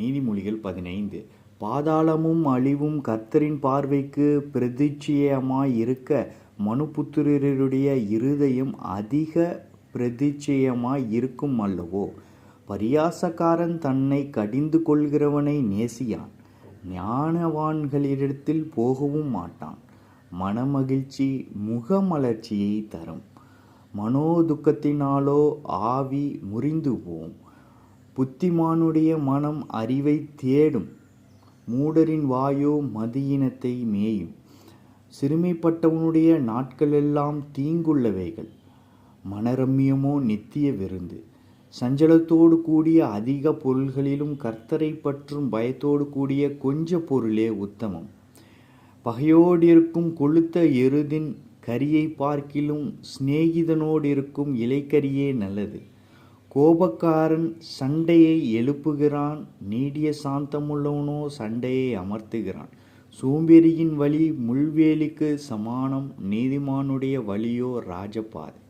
நீதிமொழிகள் 15. பாதாளமும் அழிவும் கர்த்தரின் பார்வைக்கு பிரதிட்சயமாய் இருக்க, மனுபுத்திரருடைய இருதயம் அதிக பிரதிட்சயமாய் இருக்கும் அல்லவோ. பரியாசக்காரன் தன்னை கடிந்து கொள்கிறவனை நேசியான், ஞானவான்களிடத்தில் போகவும் மாட்டான். மனமகிழ்ச்சி முகமலர்ச்சியை தரும், மனோதுக்கத்தினாலோ ஆவி முறிந்து போம். புத்திமானுடைய மனம் அறிவை தேடும், மூடரின் வாயோ மதியினத்தை மேயும். சிறுமைப்பட்டவனுடைய நாட்களெல்லாம் தீங்குள்ளவைகள், மனரம்யமோ நித்திய விருந்து. சஞ்சலத்தோடு கூடிய அதிக பொருள்களிலும் கர்த்தரை பற்றும் பயத்தோடு கூடிய கொஞ்ச பொருளே உத்தமம். பகையோடிருக்கும் கொழுத்த எருதின் கரியை பார்க்கிலும் சிநேகிதனோடிருக்கும் இலைக்கரியே நல்லது. கோபக்காரன் சண்டையை எழுப்புகிறான், நீடிய சாந்தமுள்ளவனோ சண்டையை அமர்த்துகிறான். சோம்பேறியின் வழி முள்வேலிக்கு சமானம், நீதிமானுடைய வழியோ ராஜபாதை.